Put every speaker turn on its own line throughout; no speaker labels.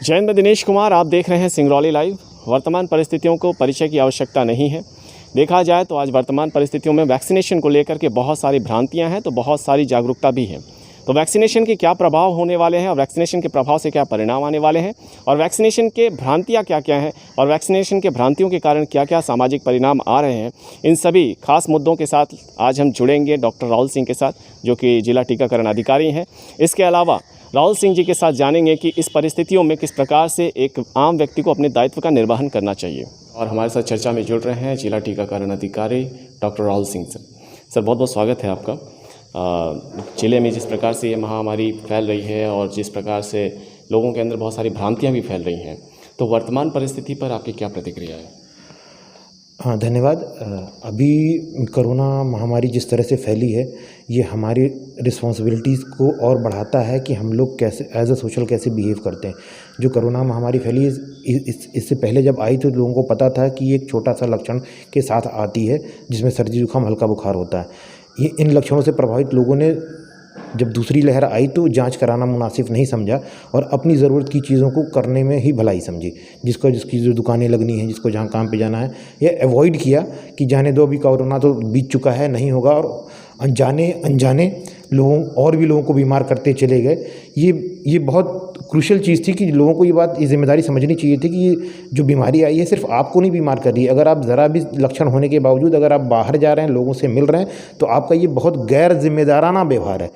जय हिंद, मैं दिनेश कुमार। आप देख रहे हैं सिंगरौली लाइव। वर्तमान परिस्थितियों को परिचय की आवश्यकता नहीं है। देखा जाए तो आज वर्तमान परिस्थितियों में वैक्सीनेशन को लेकर के बहुत सारी भ्रांतियां हैं, तो बहुत सारी जागरूकता भी है। तो वैक्सीनेशन के क्या प्रभाव होने वाले हैं और वैक्सीनेशन के प्रभाव से क्या परिणाम आने वाले हैं, और वैक्सीनेशन के भ्रांतियाँ क्या क्या हैं, और वैक्सीनेशन के भ्रांतियों के कारण क्या क्या सामाजिक परिणाम आ रहे हैं, इन सभी खास मुद्दों के साथ आज हम जुड़ेंगे डॉक्टर राहुल सिंह के साथ, जो कि जिला टीकाकरण अधिकारी हैं। इसके अलावा राहुल सिंह जी के साथ जानेंगे कि इस परिस्थितियों में किस प्रकार से एक आम व्यक्ति को अपने दायित्व का निर्वहन करना चाहिए। और हमारे साथ चर्चा में जुड़ रहे हैं जिला टीकाकरण अधिकारी डॉक्टर राहुल सिंह सर। बहुत बहुत स्वागत है आपका। जिले में जिस प्रकार से ये महामारी फैल रही है और जिस प्रकार से लोगों के अंदर बहुत सारी भ्रांतियां भी फैल रही हैं, तो वर्तमान परिस्थिति पर आपकी क्या प्रतिक्रिया है?
हाँ, धन्यवाद। अभी कोरोना महामारी जिस तरह से फैली है, ये हमारी रिस्पॉन्सिबिलिटीज़ को और बढ़ाता है कि हम लोग कैसे एज अ सोशल कैसे बिहेव करते हैं। जो कोरोना महामारी फैली इससे पहले जब आई तो लोगों को पता था कि ये एक छोटा सा लक्षण के साथ आती है, जिसमें सर्दी जुकाम हल्का बुखार होता है। ये इन लक्षणों से प्रभावित लोगों ने जब दूसरी लहर आई तो जांच कराना मुनासिब नहीं समझा और अपनी ज़रूरत की चीज़ों को करने में ही भलाई समझी। जिसकी जो दुकानें लगनी है, जिसको जहाँ काम पे जाना है, ये अवॉइड किया कि जाने दो, अभी कोरोना तो बीत चुका है, नहीं होगा, और अनजाने लोगों और भी लोगों को बीमार करते चले गए। ये बहुत क्रूशल चीज़ थी कि लोगों को ये जिम्मेदारी समझनी चाहिए थी कि ये जो बीमारी आई है सिर्फ आपको नहीं बीमार कर रही है। अगर आप ज़रा भी लक्षण होने के बावजूद अगर आप बाहर जा रहे हैं, लोगों से मिल रहे हैं, तो आपका ये बहुत गैर जिम्मेदाराना व्यवहार है।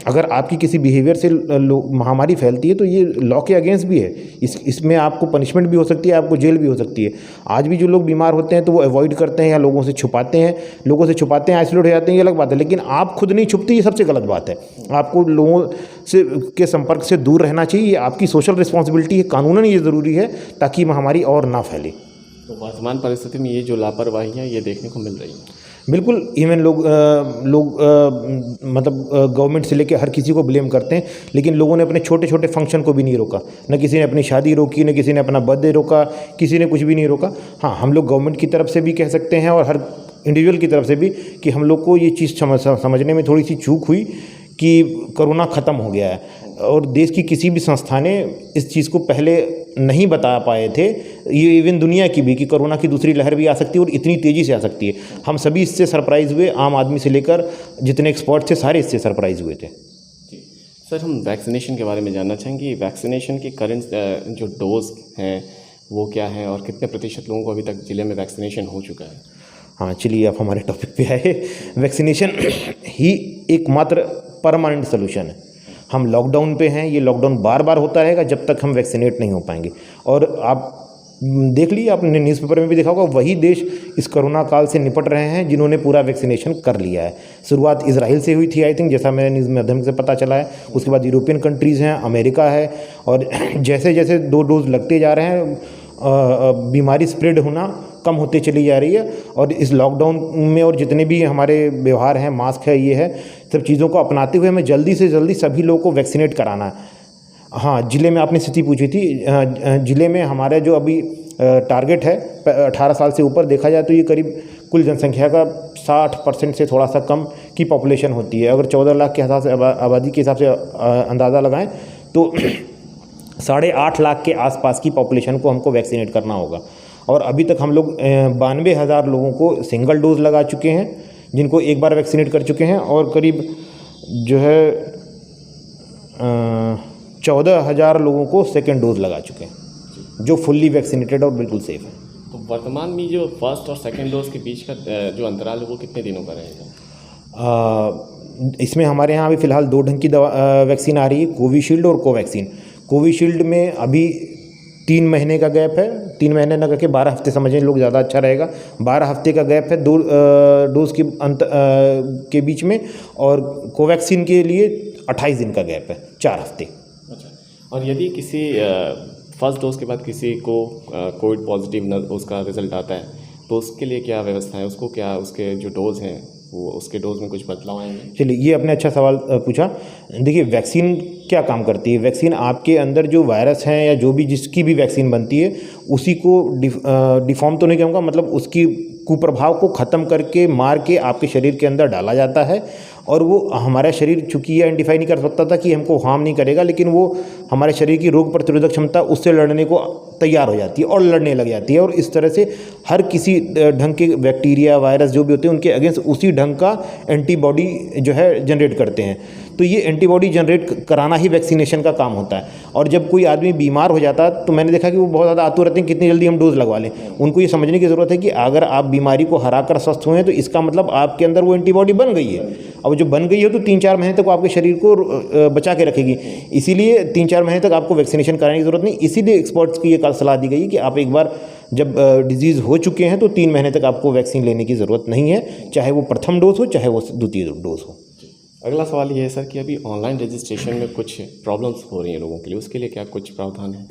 अगर आपकी किसी बिहेवियर से महामारी फैलती है तो ये लॉ के अगेंस्ट भी है। इसमें आपको पनिशमेंट भी हो सकती है, आपको जेल भी हो सकती है। आज भी जो लोग बीमार होते हैं तो वो अवॉइड करते हैं या लोगों से छुपाते हैं, आइसोलेट हो जाते हैं, ये अलग बात है। लेकिन आप खुद नहीं छुपते, ये सबसे गलत बात है। आपको लोगों से के संपर्क से दूर रहना चाहिए, ये आपकी सोशल रिस्पॉन्सिबिलिटी है, कानूनन ये ज़रूरी है ताकि महामारी और ना फैले।
तो वर्तमान परिस्थिति में ये जो लापरवाही है ये देखने को मिल रही है।
बिल्कुल। इवन लोग गवर्नमेंट से लेकर हर किसी को ब्लेम करते हैं, लेकिन लोगों ने अपने छोटे छोटे फंक्शन को भी नहीं रोका। न किसी ने अपनी शादी रोकी, न किसी ने अपना बर्थडे रोका, किसी ने कुछ भी नहीं रोका। हाँ, हम लोग गवर्नमेंट की तरफ से भी कह सकते हैं और हर इंडिविजुअल की तरफ से भी कि हम लोग को ये चीज़ समझने में थोड़ी सी चूक हुई कि कोरोना ख़त्म हो गया है, और देश की किसी भी संस्था ने इस चीज़ को पहले नहीं बता पाए थे, ये इवन दुनिया की भी, कि कोरोना की दूसरी लहर भी आ सकती है और इतनी तेज़ी से आ सकती है। हम सभी इससे सरप्राइज़ हुए, आम आदमी से लेकर जितने एक्सपर्ट थे सारे इससे सरप्राइज़ हुए थे।
जी सर, हम वैक्सीनेशन के बारे में जानना चाहेंगे। वैक्सीनेशन के करंट जो डोज हैं वो क्या हैं और कितने प्रतिशत लोगों को अभी तक जिले में वैक्सीनेशन हो चुका है?
हाँ, चलिए आप हमारे टॉपिक पे आए। वैक्सीनेशन ही एकमात्र परमानेंट सोल्यूशन है। हम लॉकडाउन पे हैं, ये लॉकडाउन बार बार होता रहेगा जब तक हम वैक्सीनेट नहीं हो पाएंगे। और आप देख लीजिए, आपने न्यूज़पेपर में भी देखा होगा, वही देश इस कोरोना काल से निपट रहे हैं जिन्होंने पूरा वैक्सीनेशन कर लिया है। शुरुआत इजराइल से हुई थी, आई थिंक, जैसा मेरे न्यूज़ माध्यम से पता चला है। उसके बाद यूरोपियन कंट्रीज़ हैं, अमेरिका है, और जैसे जैसे 2 डोज लगते जा रहे हैं बीमारी स्प्रेड होना कम होते चली जा रही है। और इस लॉकडाउन में और जितने भी हमारे व्यवहार हैं, मास्क है, ये है, सब चीज़ों को अपनाते हुए हमें जल्दी से जल्दी सभी लोगों को वैक्सीनेट कराना है। हाँ, ज़िले में आपने स्थिति पूछी थी। ज़िले में हमारा जो अभी टारगेट है 18 साल से ऊपर, देखा जाए तो ये करीब कुल जनसंख्या का 60% से थोड़ा सा कम की पॉपुलेशन होती है। अगर 14 लाख के हिसाब से आबादी के हिसाब से अंदाज़ा लगाएं तो 8.5 लाख के आसपास की पॉपुलेशन को हमको वैक्सीनेट करना होगा। और अभी तक हम लोग 92,000 लोगों को सिंगल डोज लगा चुके हैं, जिनको एक बार वैक्सीनेट कर चुके हैं, और करीब जो है 14,000 लोगों को सेकेंड डोज लगा चुके हैं, जो फुल्ली वैक्सीनेटेड और बिल्कुल सेफ है।
तो वर्तमान में जो फर्स्ट और सेकेंड डोज के बीच का जो अंतराल है वो कितने दिनों का रहेगा?
इसमें हमारे यहाँ अभी फ़िलहाल 2 ढंग की वैक्सीन आ रही है, कोविशील्ड और कोवैक्सीन। कोविशील्ड में अभी 3 महीने का गैप है, 3 महीने न करके 12 हफ्ते समझें लोग, ज़्यादा अच्छा रहेगा। 12 हफ्ते का गैप है 2 डोज के के बीच में, और कोवैक्सीन के लिए 28 दिन का गैप है, 4 हफ्ते।
अच्छा, और यदि किसी फर्स्ट डोज के बाद किसी को कोविड पॉजिटिव उसका रिजल्ट आता है, तो उसके लिए क्या व्यवस्था है? उसको क्या उसके जो डोज हैं वो उसके डोज में कुछ बदलाव आएंगे?
चलिए, ये आपने अच्छा सवाल पूछा। देखिए, वैक्सीन क्या काम करती है? वैक्सीन आपके अंदर जो वायरस हैं या जो भी जिसकी भी वैक्सीन बनती है, उसी को डिफॉर्म तो नहीं कहूँगा, मतलब उसकी कुप्रभाव को ख़त्म करके मार के आपके शरीर के अंदर डाला जाता है। और वो हमारा शरीर चूँकि ये आइडेंटिफाई नहीं कर सकता था कि हमको हार्म नहीं करेगा, लेकिन वो हमारे शरीर की रोग प्रतिरोधक क्षमता उससे लड़ने को तैयार हो जाती है और लड़ने लग जाती है। और इस तरह से हर किसी ढंग के बैक्टीरिया, वायरस जो भी होते हैं उनके अगेंस्ट उसी ढंग का एंटीबॉडी जो है जनरेट करते हैं। तो ये एंटीबॉडी जनरेट कराना ही वैक्सीनेशन का काम होता है। और जब कोई आदमी बीमार हो जाता है तो मैंने देखा कि वो बहुत ज़्यादा आतुर रहते हैं कितनी जल्दी हम डोज लगवा लें। उनको ये समझने की ज़रूरत है कि अगर आप बीमारी को हरा कर स्वस्थ हुए हैं तो इसका मतलब आपके अंदर वो एंटीबॉडी बन गई है। अब जो बन गई है तो 3-4 महीने तक वो आपके शरीर को बचा के रखेगी। इसीलिए 3-4 महीने तक आपको वैक्सीनेशन कराने की ज़रूरत नहीं। इसीलिए एक्सपर्ट्स की ये सलाह दी गई कि आप एक बार जब डिजीज़ हो चुके हैं तो 3 महीने तक आपको वैक्सीन लेने की ज़रूरत नहीं है, चाहे वो प्रथम डोज हो चाहे वो द्वितीय डोज हो।
अगला सवाल ये है सर कि अभी ऑनलाइन रजिस्ट्रेशन में कुछ प्रॉब्लम्स हो रही हैं लोगों के लिए, उसके लिए क्या कुछ प्रावधान है?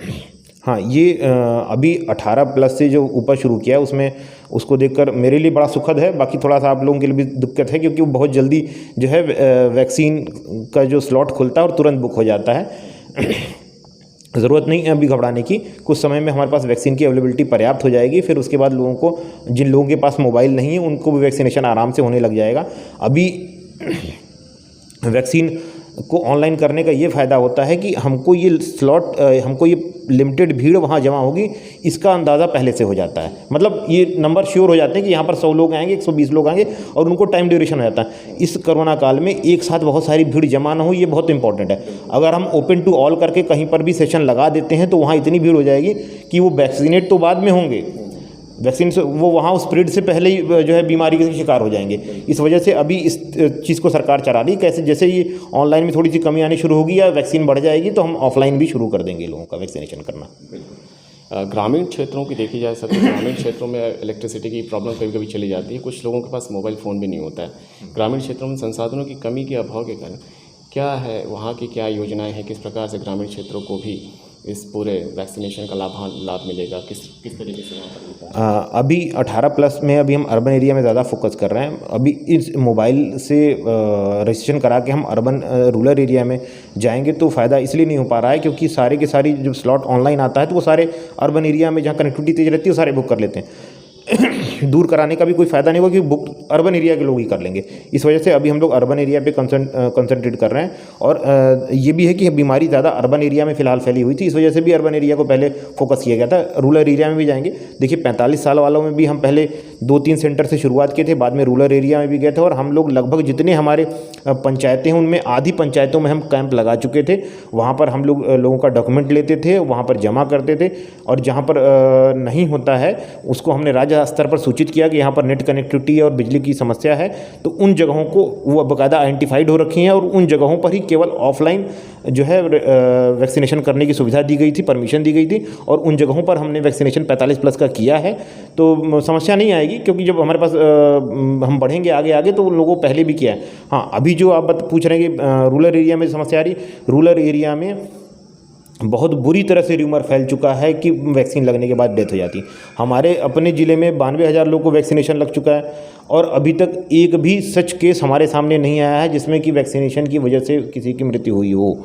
हाँ, ये अभी 18+ से जो ऊपर शुरू किया है उसमें उसको देखकर मेरे लिए बड़ा सुखद है। बाकी थोड़ा सा आप लोगों के लिए भी दिक्कत है क्योंकि वो बहुत जल्दी जो है वैक्सीन का जो स्लॉट खुलता है और तुरंत बुक हो जाता है। ज़रूरत नहीं है अभी घबराने की, कुछ समय में हमारे पास वैक्सीन की अवेलेबिलिटी पर्याप्त हो जाएगी। फिर उसके बाद लोगों को, जिन लोगों के पास मोबाइल नहीं है उनको भी वैक्सीनेशन आराम से होने लग जाएगा। अभी वैक्सीन को ऑनलाइन करने का ये फ़ायदा होता है कि हमको ये स्लॉट, हमको ये लिमिटेड भीड़ वहाँ जमा होगी इसका अंदाज़ा पहले से हो जाता है। मतलब ये नंबर श्योर हो जाते हैं कि यहाँ पर 100 लोग आएंगे, 120 लोग आएंगे और उनको टाइम ड्यूरेशन हो जाता है। इस कोरोना काल में एक साथ बहुत सारी भीड़ जमा ना हो, ये बहुत इंपॉर्टेंट है। अगर हम ओपन टू ऑल करके कहीं पर भी सेशन लगा देते हैं तो वहाँ इतनी भीड़ हो जाएगी कि वो वैक्सीनेट तो बाद में होंगे, वैक्सीन से वो वहाँ उस स्प्रेड से पहले ही जो है बीमारी के शिकार हो जाएंगे। इस वजह से अभी इस चीज़ को सरकार चला रही, कैसे जैसे ही ऑनलाइन में थोड़ी सी कमी आनी शुरू होगी या वैक्सीन बढ़ जाएगी तो हम ऑफलाइन भी शुरू कर देंगे लोगों का वैक्सीनेशन करना।
ग्रामीण क्षेत्रों की देखी जाए सर तो ग्रामीण क्षेत्रों में इलेक्ट्रिसिटी की प्रॉब्लम कभी कभी चली जाती है, कुछ लोगों के पास मोबाइल फ़ोन भी नहीं होता है। ग्रामीण क्षेत्रों में संसाधनों की कमी के अभाव के कारण क्या है, वहाँ की क्या योजनाएँ हैं, किस प्रकार से ग्रामीण क्षेत्रों को भी इस पूरे वैक्सीनेशन का लाभ मिलेगा, किस तरीके से वहाँ पर?
अभी 18+ में अभी हम अर्बन एरिया में ज़्यादा फोकस कर रहे हैं। अभी इस मोबाइल से रजिस्ट्रेशन करा के हम अर्बन रूरल एरिया में जाएंगे तो फ़ायदा इसलिए नहीं हो पा रहा है क्योंकि सारे के सारी जब स्लॉट ऑनलाइन आता है तो वो सारे अर्बन एरिया में जहाँ कनेक्टिविटी तेज़ रहती है वो सारे बुक कर लेते हैं। दूर कराने का भी कोई फ़ायदा नहीं होगा क्योंकि बुक अर्बन एरिया के लोग ही कर लेंगे। इस वजह से अभी हम लोग अर्बन एरिया पे कंसंट्रेट कर रहे हैं। और ये भी है कि बीमारी ज़्यादा अर्बन एरिया में फ़िलहाल फैली हुई थी, इस वजह से भी अर्बन एरिया को पहले फोकस किया गया था। रूरल एरिया में भी जाएंगे। देखिए 45 साल वालों में भी हम पहले 2-3 सेंटर से शुरुआत किए थे, बाद में रूरल एरिया में भी गए थे और हम लोग लगभग जितने हमारे पंचायतें हैं उनमें आधी पंचायतों में हम कैंप लगा चुके थे। वहाँ पर हम लोगों का डॉक्यूमेंट लेते थे, वहाँ पर जमा करते थे और जहाँ पर नहीं होता है उसको हमने राज्य स्तर पर सूचित किया कि यहाँ पर नेट कनेक्टिविटी और बिजली की समस्या है। तो उन जगहों को वो बाकायदा आइडेंटिफाइड हो रखी हैं और उन जगहों पर ही केवल ऑफलाइन जो है वैक्सीनेशन करने की सुविधा दी गई थी, परमिशन दी गई थी और उन जगहों पर हमने वैक्सीनेशन 45+ का किया है। तो समस्या नहीं आएगी क्योंकि जब हमारे पास हम बढ़ेंगे आगे आगे तो उन लोगों को पहले भी किया है। हाँ, अभी जो आप पूछ रहे हैं कि रूरल एरिया में समस्या आ रही, रूरल एरिया में बहुत बुरी तरह से र्यूमर फैल चुका है कि वैक्सीन लगने के बाद डेथ हो जाती। हमारे अपने ज़िले में 92,000 लोगों को वैक्सीनेशन लग चुका है और अभी तक एक भी सच केस हमारे सामने नहीं आया है जिसमें कि वैक्सीनेशन की वजह से किसी की मृत्यु हुई हो।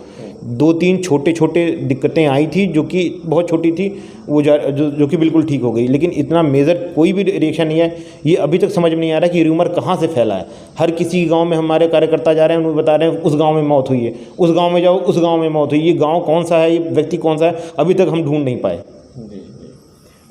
2-3 छोटे दिक्कतें आई थी जो कि बहुत छोटी थी, वो जो कि बिल्कुल ठीक हो गई, लेकिन इतना मेजर कोई भी रिएक्शन नहीं है। ये अभी तक समझ में नहीं आ रहा कि र्यूमर कहाँ से फैला है। हर किसी गांव में हमारे कार्यकर्ता जा रहे हैं, उन्हें बता रहे हैं उस गांव में मौत हुई है, उस गांव में जाओ उस गांव में मौत हुई। ये गांव कौन सा है, ये व्यक्ति कौन सा है, अभी तक हम ढूंढ नहीं पाए।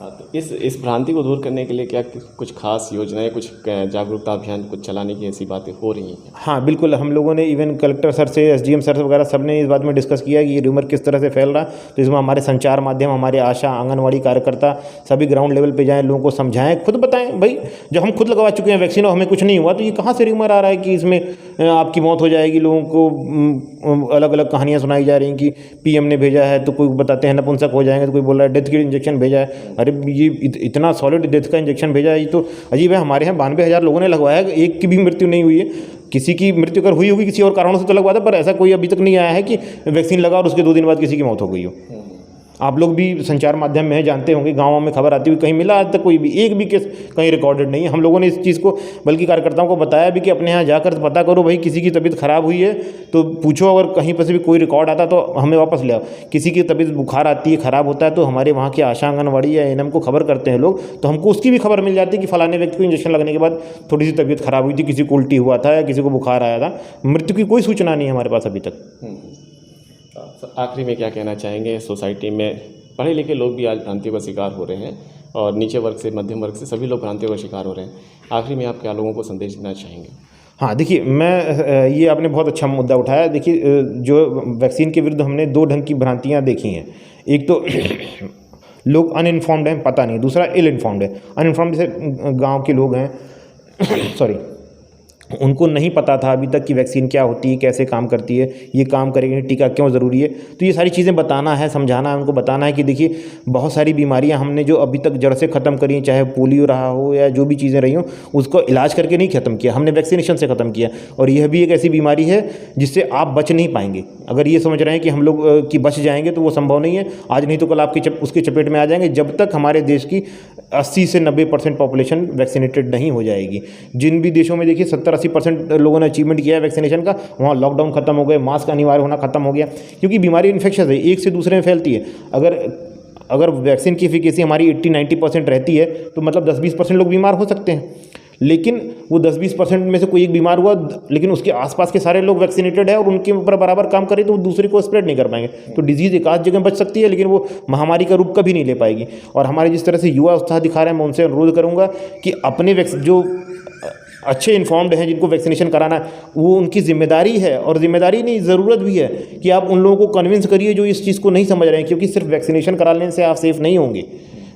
तो इस भ्रांति को दूर करने के लिए क्या कुछ खास योजनाएं, कुछ जागरूकता अभियान कुछ चलाने की ऐसी बातें हो रही हैं?
हाँ बिल्कुल, हम लोगों ने इवन कलेक्टर सर से, SDM सर वगैरह सब ने इस बात में डिस्कस किया कि ये र्यूमर किस तरह से फैल रहा है। तो इसमें हमारे संचार माध्यम, हमारे आशा, आंगनवाड़ी कार्यकर्ता सभी ग्राउंड लेवल पे जाएं, लोगों को समझाएं, खुद बताएं भाई जब हम खुद लगवा चुके हैं वैक्सीन और हमें कुछ नहीं हुआ तो ये कहाँ से र्यूमर आ रहा है कि इसमें आपकी मौत हो जाएगी। लोगों को अलग अलग कहानियाँ सुनाई जा रही हैं कि PM ने भेजा है तो कोई बताते हैं नपुंसक हो जाएंगे, तो कोई बोल रहा है डेथ की इंजेक्शन भेजा है। अरे ये इतना सॉलिड डेथ का इंजेक्शन भेजा है, ये तो अजीब है। हमारे यहाँ 92,000 लोगों ने लगवाया है, एक की भी मृत्यु नहीं हुई है। किसी की मृत्यु अगर हुई होगी किसी और कारणों से तो लगवा था, पर ऐसा कोई अभी तक नहीं आया है कि वैक्सीन लगा और उसके 2 दिन बाद किसी की मौत हो गई हो। आप लोग भी संचार माध्यम में हैं, जानते होंगे, गाँवों में खबर आती हुई कहीं मिला आज तक कोई भी एक भी केस कहीं रिकॉर्डेड नहीं है। हम लोगों ने इस चीज़ को बल्कि कार्यकर्ताओं को बताया भी कि अपने यहाँ जाकर पता करो भाई, किसी की तबीयत खराब हुई है तो पूछो, अगर कहीं पर से भी कोई रिकॉर्ड आता तो हमें वापस ले आओ। किसी की तबीयत बुखार आती है, खराब होता है तो हमारे वहाँ के आशा आंगनवाड़ी या एएनएम को खबर करते हैं लोग, तो हमको उसकी भी खबर मिल जाती है कि फलाने व्यक्ति को इंजेक्शन लगने के बाद थोड़ी सी तबीयत खराब हुई थी, किसी को उल्टी हुआ था या किसी को बुखार आया था। मृत्यु की कोई सूचना नहीं है हमारे पास अभी तक।
आखिरी में क्या कहना चाहेंगे? सोसाइटी में पढ़े लिखे लोग भी आज भ्रांतियों का शिकार हो रहे हैं और नीचे वर्ग से मध्यम वर्ग से सभी लोग भ्रांतियों का शिकार हो रहे हैं। आखिरी में आप क्या लोगों को संदेश देना चाहेंगे?
हाँ, देखिए, मैं ये आपने बहुत अच्छा मुद्दा उठाया। देखिए, जो वैक्सीन के विरुद्ध हमने दो ढंग की भ्रांतियाँ देखी हैं। एक तो लोग अनइन्फॉर्म्ड हैं, पता नहीं। दूसरा इल इन्फॉर्म्ड है। अनइन्फॉर्म्ड जैसे गांव के लोग हैं सॉरी, उनको नहीं पता था अभी तक कि वैक्सीन क्या होती है, कैसे काम करती है, ये काम करेगी, टीका क्यों ज़रूरी है। तो ये सारी चीज़ें बताना है, समझाना है, उनको बताना है कि देखिए बहुत सारी बीमारियां हमने जो अभी तक जड़ से ख़त्म करी हैं, चाहे पोलियो रहा हो या जो भी चीज़ें रही हों, उसको इलाज करके नहीं ख़त्म किया, हमने वैक्सीनेशन से ख़त्म किया। और यह भी एक ऐसी बीमारी है जिससे आप बच नहीं पाएंगे। अगर ये समझ रहे हैं कि हम लोग कि बच जाएंगे, तो वो संभव नहीं है। आज नहीं तो कल आपकी उसकी चपेट में आ जाएंगे, जब तक हमारे देश की 80 से 90% पॉपुलेशन वैक्सीनेटेड नहीं हो जाएगी। जिन भी देशों में देखिए 70-80% लोगों ने अचीवमेंट किया है वैक्सीनेशन का, वहाँ लॉकडाउन खत्म हो गए, मास्क अनिवार्य होना खत्म हो गया, क्योंकि बीमारी इन्फेक्शस है, एक से दूसरे में फैलती है। अगर वैक्सीन की एफिकेसी हमारी 80-90% रहती है तो मतलब 10-20% लोग बीमार हो सकते हैं। लेकिन वो 10-20% में से कोई एक बीमार हुआ, लेकिन उसके आसपास के सारे लोग वैक्सीनेटेड है और उनके ऊपर बराबर काम करें, तो वो दूसरे को स्प्रेड नहीं कर पाएंगे। तो डिजीज़ एक आध जगह बच सकती है, लेकिन वो महामारी का रूप कभी नहीं ले पाएगी। और हमारे जिस तरह से युवा उत्साह दिखा रहे हैं, मैं उनसे अनुरोध करूँगा कि अपने जो अच्छे इन्फॉर्म्ड हैं, जिनको वैक्सीनेशन कराना है, वो उनकी जिम्मेदारी है, और जिम्मेदारी नहीं, ज़रूरत भी है कि आप उन लोगों को कन्विंस करिए जो इस चीज़ को नहीं समझ रहे हैं। क्योंकि सिर्फ वैक्सीनेशन करा लेने से आप सेफ़ नहीं होंगे।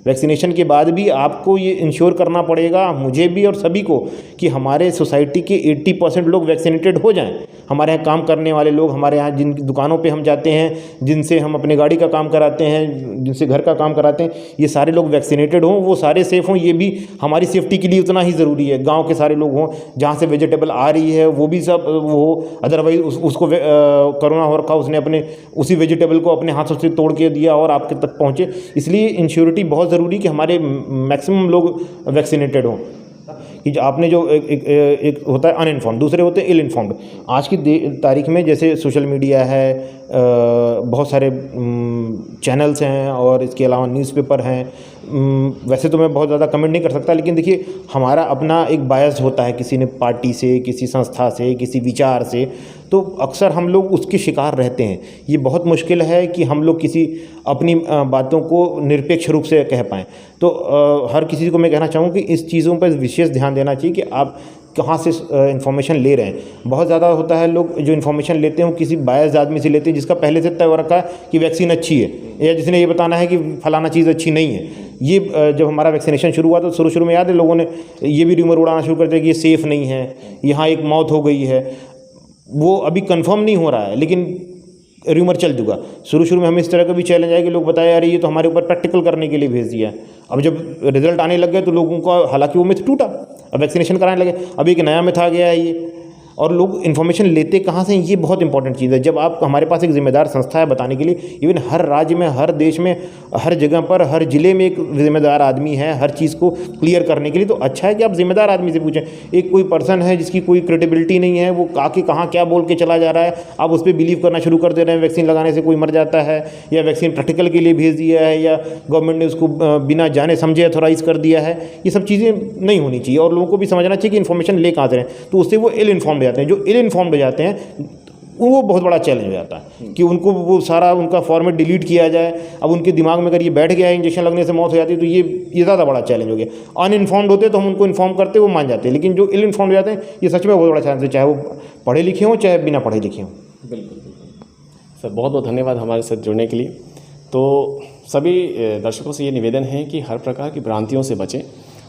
वैक्सीनेशन के बाद भी आपको ये इंश्योर करना पड़ेगा, मुझे भी और सभी को, कि हमारे सोसाइटी के 80% लोग वैक्सीनेटेड हो जाएं। हमारे यहाँ काम करने वाले लोग, हमारे यहाँ जिन दुकानों पे हम जाते हैं, जिनसे हम अपने गाड़ी का काम कराते हैं, जिनसे घर का काम कराते हैं, ये सारे लोग वैक्सीनेटेड हों, वो सारे सेफ़ हों। ये भी हमारी सेफ्टी के लिए उतना ही ज़रूरी है। गाँव के सारे लोग हों, जहाँ से वेजिटेबल आ रही है वो भी सब वो, अदरवाइज़ उसको कोरोना हो रखा, उसने अपने उसी वेजिटेबल को अपने हाथों से तोड़ के दिया और आपके तक पहुँचे। इसलिए इंश्योरिटी बहुत ज़रूरी कि हमारे मैक्सिमम लोग वैक्सीनेटेड हों। कि आपने जो एक होता है अनइन्फॉर्म्ड, दूसरे होते हैं इल इन्फॉर्म्ड। आज की तारीख में जैसे सोशल मीडिया है, बहुत सारे चैनल्स हैं और इसके अलावा न्यूज़पेपर हैं। वैसे तो मैं बहुत ज़्यादा कमेंट नहीं कर सकता, लेकिन देखिए हमारा अपना एक बायस होता है, किसी ने पार्टी से, किसी संस्था से, किसी विचार से, तो अक्सर हम लोग उसके शिकार रहते हैं। ये बहुत मुश्किल है कि हम लोग किसी अपनी बातों को निरपेक्ष रूप से कह पाएँ। तो हर किसी को मैं कहना चाहूँ कि इस चीज़ों पर विशेष ध्यान देना चाहिए कि आप कहाँ से इन्फॉर्मेशन ले रहे हैं। बहुत ज़्यादा होता है लोग जो इन्फॉर्मेशन लेते हैं वो किसी बायस्ड आदमी से लेते हैं, जिसका पहले से तय हो रखा है कि वैक्सीन अच्छी है, या जिसने ये बताना है कि फलाना चीज़ अच्छी नहीं है। ये जब हमारा वैक्सीनेशन शुरू हुआ तो शुरू में याद है लोगों ने ये भी रूमर उड़ाना शुरू कर दिया कि ये सेफ़ नहीं है, यहाँ एक मौत हो गई है। वो अभी कंफर्म नहीं हो रहा है, लेकिन रूमर चल चुका। शुरू में हमें इस तरह का भी चैलेंज आया कि लोग बताए यार ये तो हमारे ऊपर प्रैक्टिकल करने के लिए भेज दिया। अब जब रिजल्ट आने लग गए तो लोगों का, हालांकि वो मिथ टूटा, अब वैक्सीनेशन कराने लगे, अब एक नया मिथ आ गया है ये। और लोग इन्फॉर्मेशन लेते कहाँ से, ये बहुत इंपॉर्टेंट चीज़ है। जब आप, हमारे पास एक जिम्मेदार संस्था है बताने के लिए, इवन हर राज्य में, हर देश में, हर जगह पर, हर ज़िले में एक जिम्मेदार आदमी है हर चीज़ को क्लियर करने के लिए। तो अच्छा है कि आप जिम्मेदार आदमी से पूछें। एक कोई पर्सन है जिसकी कोई क्रेडिबिलिटी नहीं है, वो आके कहाँ क्या बोल के चला जा रहा है, आप उस पर बिलीव करना शुरू कर दे रहे हैं। वैक्सीन लगाने से कोई मर जाता है, या वैक्सीन प्रैक्टिकल के लिए भेज दिया है, या गवर्नमेंट ने उसको बिना जाने समझे अथोराइज़ कर दिया है। ये सब चीज़ें नहीं होनी चाहिए, और लोगों को भी समझना चाहिए कि इन्फॉर्मेशन ले कहाँ से रहे हैं। तो उससे वो इल इन्फॉर्म्ड हो जाते हैं। जो इल इन्फॉर्म्ड हो जाते हैं वो बहुत बड़ा चैलेंज हो जाता है कि उनको वो सारा उनका फॉर्मेट डिलीट किया जाए। अब उनके दिमाग में अगर ये बैठ गया है इंजेक्शन लगने से मौत हो जाती है, तो ये ज़्यादा बड़ा चैलेंज हो गया। अनइन्फॉर्म्ड होते तो हम उनको इन्फॉर्म करते, वो मान जाते हैं, लेकिन जो इल इन्फॉर्म्ड हो जाते हैं, ये सच में बहुत बड़ा चैलेंज है, चाहे वो पढ़े लिखे हों चाहे बिना पढ़े लिखे हों।
बिल्कुल सर, बहुत बहुत धन्यवाद हमारे साथ जुड़ने के लिए। तो सभी दर्शकों से ये निवेदन है कि हर प्रकार की भ्रांतियों से बचें,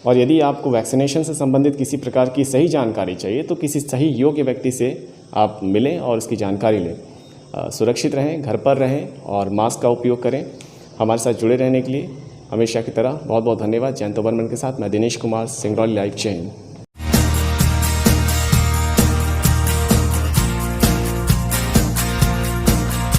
और यदि आपको वैक्सीनेशन से संबंधित किसी प्रकार की सही जानकारी चाहिए तो किसी सही योग्य व्यक्ति से आप मिलें और इसकी जानकारी लें। सुरक्षित रहें, घर पर रहें और मास्क का उपयोग करें। हमारे साथ जुड़े रहने के लिए हमेशा की तरह बहुत बहुत धन्यवाद। जयंत ओबरमन के साथ मैं दिनेश कुमार, सिंगरौली लाइव, जय हिंद।